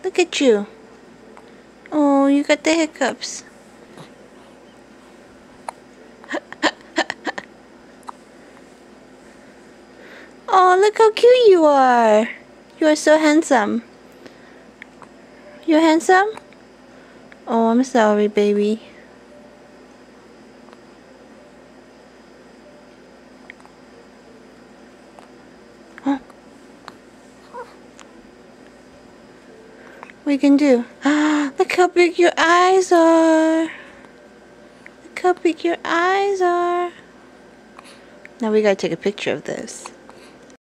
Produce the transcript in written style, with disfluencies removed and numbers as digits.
Look at you. Oh, you got the hiccups. Oh, look how cute you are. You are so handsome. You're handsome? Oh, I'm sorry, baby. Huh? What you can do? Look how big your eyes are. Look how big your eyes are. Now we gotta take a picture of this.